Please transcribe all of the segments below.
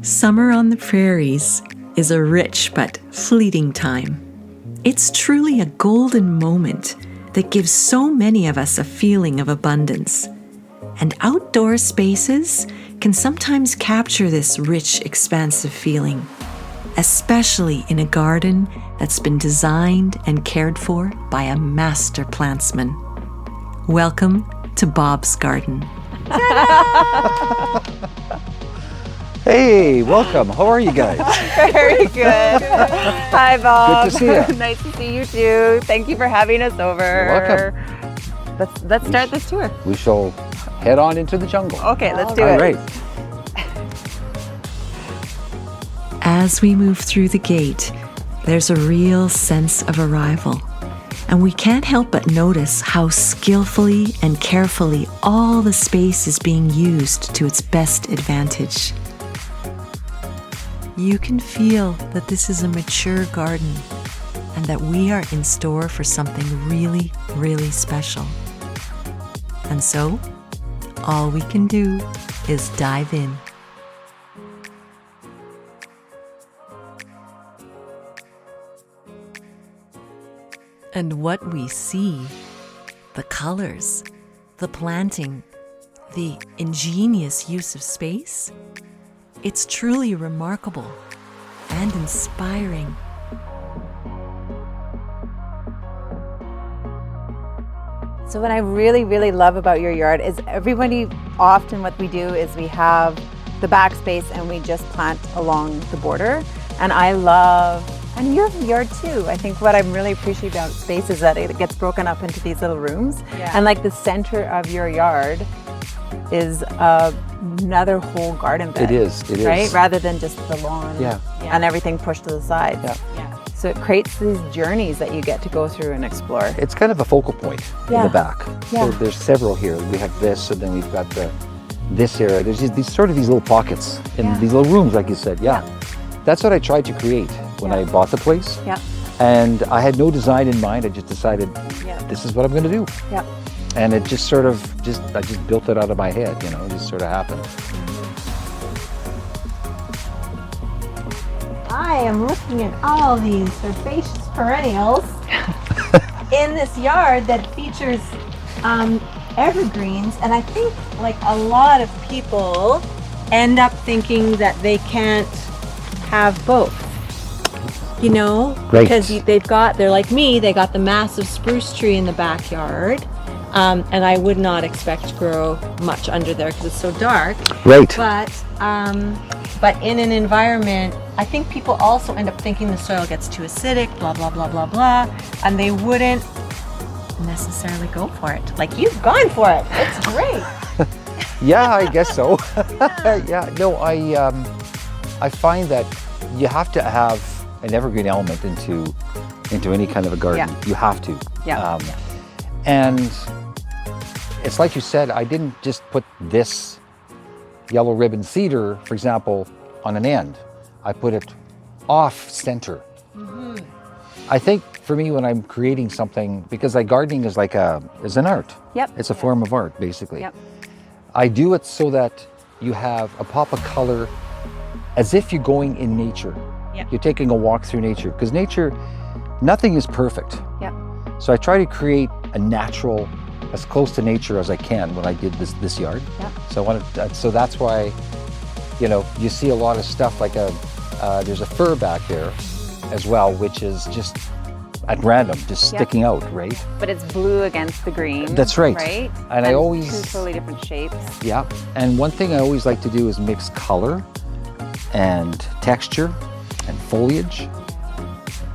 Summer on the prairies is a rich but fleeting time. It's truly a golden moment that gives so many of us a feeling of abundance. And outdoor spaces can sometimes capture this rich, expansive feeling, especially in a garden that's been designed and cared for by a master plantsman. Welcome to Bob's Garden. Hey, welcome. How are you guys? Very good. Hi, Bob. Good to see you. Nice to see you too. Thank you for having us over. You're welcome. Let's start this tour. We shall head on into the jungle. Okay, let's do All it. right. As we move through the gate, there's a real sense of arrival. And we can't help but notice how skillfully and carefully all the space is being used to its best advantage. You can feel that this is a mature garden and that we are in store for something really, really special. And so, all we can do is dive in. And what we see, the colors, the planting, the ingenious use of space, it's truly remarkable and inspiring. So what I really, really love about your yard is often what we do is we have the backspace and we just plant along the border. And and your yard too. I think what I really appreciate about space is that it gets broken up into these little rooms. Yeah. And like the center of your yard is another whole garden bed. It is. Right? Rather than just the lawn and everything pushed to the side. Yeah. So it creates these journeys that you get to go through and explore. It's kind of a focal point in the back. Yeah. So there's several here. We have this, and then we've got this area. There's these little pockets in these little rooms, like you said. Yeah. That's what I tried to create when I bought the place. Yeah. And I had no design in mind. I just decided this is what I'm going to do. Yeah. And it just I just built it out of my head, it just sort of happened. I am looking at all these herbaceous perennials in this yard that features evergreens, and I think like a lot of people end up thinking that they can't have both. Right. Because they're like me, they got the massive spruce tree in the backyard. And I would not expect to grow much under there because it's so dark. Right. But in an environment, I think people also end up thinking the soil gets too acidic, blah, blah, blah, blah, blah, and they wouldn't necessarily go for it. Like you've gone for it. It's great. Yeah, I guess so. Yeah. No, I find that you have to have an evergreen element into any kind of a garden. Yeah. You have to. Yeah. And it's like you said, I didn't just put this yellow ribbon cedar, for example, on an end. I put it off center. Mm-hmm. I think for me, when I'm creating something, because gardening is is an art. Yep. It's a form of art, basically. Yep. I do it so that you have a pop of color as if you're going in nature. Yep. You're taking a walk through nature, because nature, nothing is perfect. Yep. So I try to create a natural, as close to nature as I can when I did this yard. Yep. So that's why, you see a lot of stuff like there's a fir back there as well, which is just at random, just sticking out, right? But it's blue against the green. That's right. Right? And I always... two totally different shapes. Yeah. And one thing I always like to do is mix color and texture and foliage.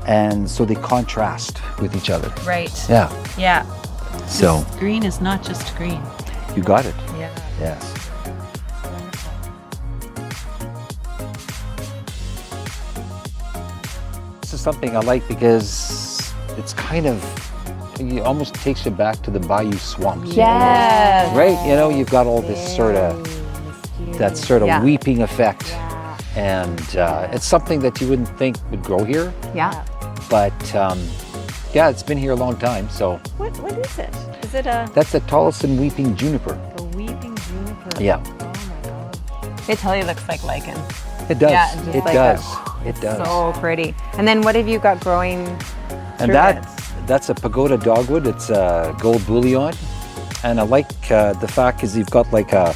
And so they contrast with each other. Right. Yeah. Yeah. So Green is not just green. you got it. Yeah. Yes. This is something I like because it's it almost takes you back to the bayou swamps. Yes. Right? You've got all this that sort of weeping effect. Yeah. And it's something that you wouldn't think would grow here. Yeah. But it's been here a long time. So What is it? Is it a that's the tallest and weeping juniper. weeping juniper? Yeah. Oh my God. It totally looks like lichen. It does. Yeah, just it like does. that. It does. So pretty. And then what have you got growing? And through it? that's a pagoda dogwood. It's a gold bullion. And I like the fact is you've got like a,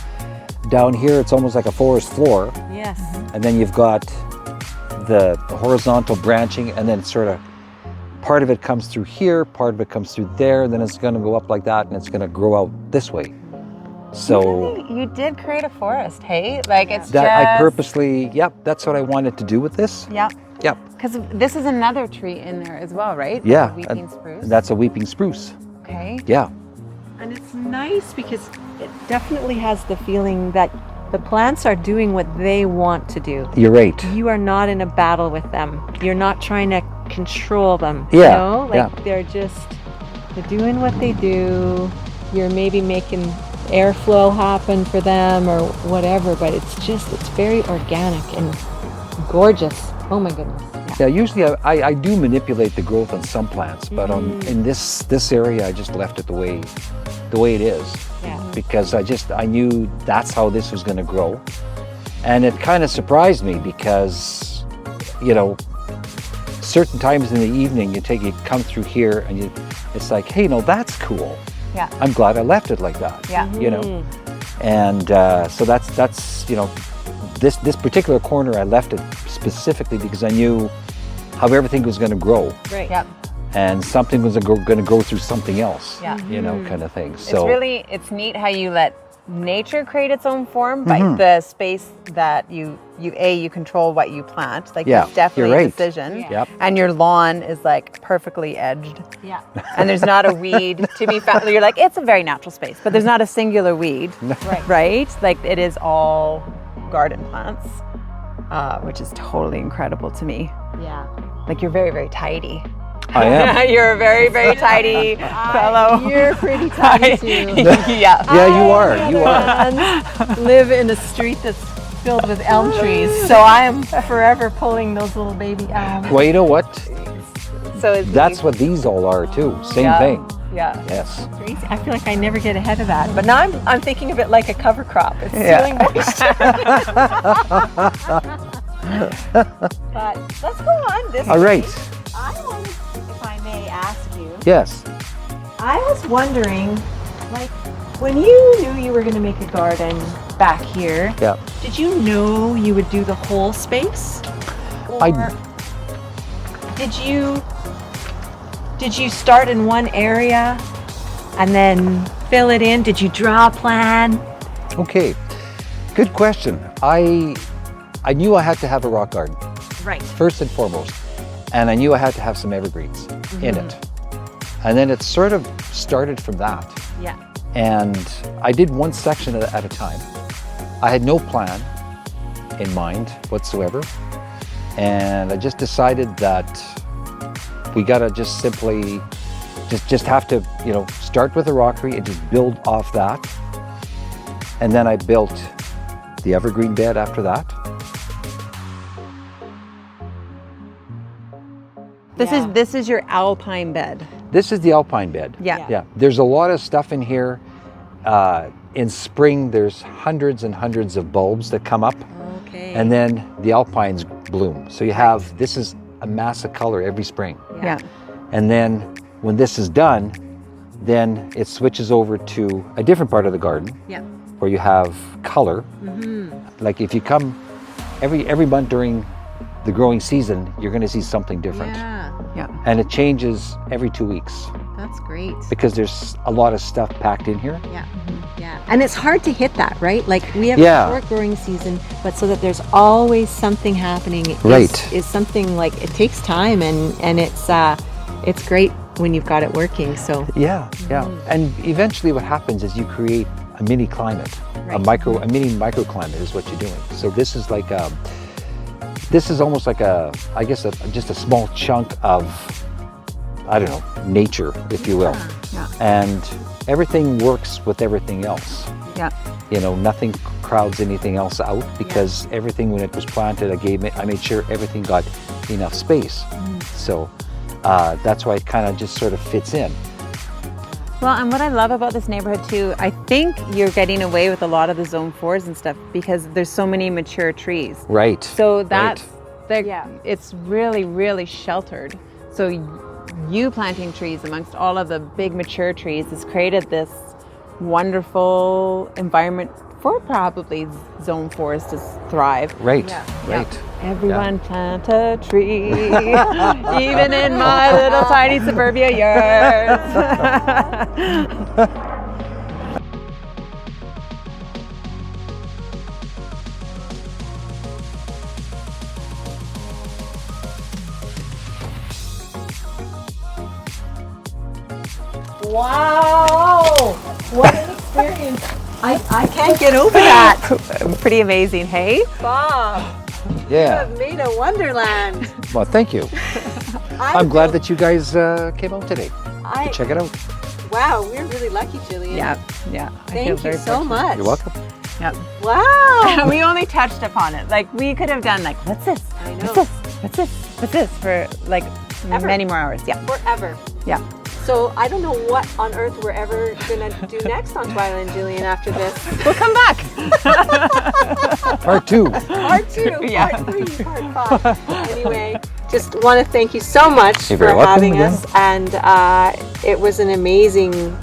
down here, it's almost like a forest floor. Yes. And then you've got the horizontal branching, and then sort of part of it comes through here, part of it comes through there, and then it's going to go up like that, and it's going to grow out this way. So You did create a forest, hey? Like it's that just... I purposely, yep, that's what I wanted to do with this. Yep. Yep. Because this is another tree in there as well, right? Yeah. Weeping spruce. That's a weeping spruce. Okay. Yeah. And it's nice because it definitely has the feeling that the plants are doing what they want to do. You're right. You are not in a battle with them. You're not trying to control them. Yeah, You know? yeah. They're doing what they do. You're maybe making airflow happen for them or whatever, but it's very organic and gorgeous. Oh my goodness. Yeah, usually I do manipulate the growth on some plants, but in this area I just left it the way it is. Yeah. Because I knew that's how this was going to grow. And it kind of surprised me because, you know, certain times in the evening you come through here and it's like, hey, no, that's cool. Yeah. I'm glad I left it like that. Yeah. You know, and so that's you know, this particular corner I left it specifically because I knew how everything was going to grow. Right. Yep. And something was going to grow through something else. Yeah. You know, kind of thing. So It's neat how you let nature create its own form, but the space that you control what you plant. Like Yeah, it's definitely you're a right. decision. Yeah. Yep. And your lawn is like perfectly edged. Yeah. And there's not a weed to be found. You're like, it's a very natural space, but there's not a singular weed. Right. Right? Like it is all garden plants, which is totally incredible to me. Yeah. Like you're very, very tidy. I am. You're a very, very tidy fellow. You're pretty tidy too. Yeah. Yeah, you are. You are. And live in a street that's filled with elm trees, so I am forever pulling those little baby elms. Well, you know what? So That's what these all are too. Same Yeah. thing. Yeah. Yes. Crazy. I feel like I never get ahead of that, but now I'm thinking of it like a cover crop. It's Yeah. really moist. But let's go on. This All right. I wanted, if I may ask you, Yes. I was wondering, like, when you knew you were going to make a garden back here, Yeah. did you know you would do the whole space? Or I- did you start in one area and then fill it in? Did you draw a plan? Okay. Good question. I knew I had to have a rock garden Right. first and foremost, and I knew I had to have some evergreens in it. And then it sort of started from that. Yeah. And I did one section at a time. I had no plan in mind whatsoever. And I just decided that we gotta just simply just have to, you know, start with a rockery and just build off that. And then I built the evergreen bed after that. This is your alpine bed. This is the alpine bed. Yeah. Yeah, there's a lot of stuff in here. In spring, there's hundreds and hundreds of bulbs that come up, Okay. and then the alpines bloom. So you have, this is a mass of color every spring. Yeah. And then when this is done, then it switches over to a different part of the garden Yeah. where you have color. Like if you come every month during the growing season, you're going to see something different. Yeah. Yeah. And it changes every 2 weeks That's great. because there's a lot of stuff packed in here. Yeah. Yeah. And it's hard to hit that, right? Like we have Yeah. a short growing season, but so that there's always something happening Right. is something like it takes time and it's great when you've got it working. So Yeah, yeah. And eventually what happens is you create a mini climate, a mini microclimate is what you're doing. So this is like this is almost like just a small chunk of, I don't know, nature, if you will. Yeah. And everything works with everything else. Yeah. You know, nothing crowds anything else out because everything, when it was planted, I made sure everything got enough space. So that's why it kind of just sort of fits in. Well, and what I love about this neighborhood too, I think you're getting away with a lot of the zone 4s and stuff because there's so many mature trees. Right. So that's, Yeah. it's really, really sheltered. So you planting trees amongst all of the big mature trees has created this wonderful environment for probably zone 4s to thrive. Right. Yeah. Right. Everyone plant a tree, even in my little tiny suburbia yard. Wow! What an experience. I can't get over that. Pretty amazing, hey? Bob, you Yeah. have made a wonderland. Well, thank you. I'm glad that you guys came out today to check it out. Wow, we're really lucky, Jillian. Yeah, yeah. I feel Thank you very so fortunate. much. You're welcome. Yep. Wow. We only touched upon it. Like we could have done like, what's this? I know. What's this? What's this? What's this? For like Ever. many more hours. Yeah. Forever. Yeah. So I don't know what on earth we're ever gonna do next on Twilla and Jillian after this. We'll come back. Part 2. Part 2, Yeah. part 3, part 5. Anyway, just want to thank you so much You're for very welcome having again. us, and it was an amazing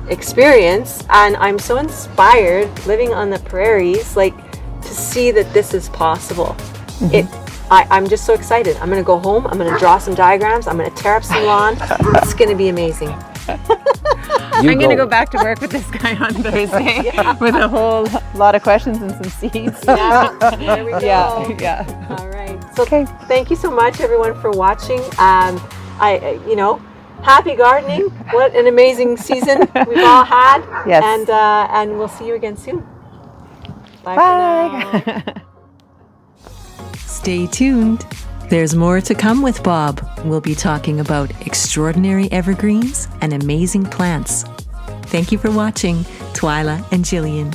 experience, and I'm so inspired living on the prairies, like to see that this is possible. I'm just so excited. I'm going to go home. I'm going to draw some diagrams. I'm going to tear up some lawn. It's going to be amazing. You I'm going to go back to work with this guy on Thursday with a whole lot of questions and some seeds. Yeah, there we go. Yeah. All right. So thank you so much, everyone, for watching. Happy gardening. What an amazing season we've all had. Yes. And we'll see you again soon. Bye. For now. Stay tuned. There's more to come with Bob. We'll be talking about extraordinary evergreens and amazing plants. Thank you for watching Twilla and Jillian.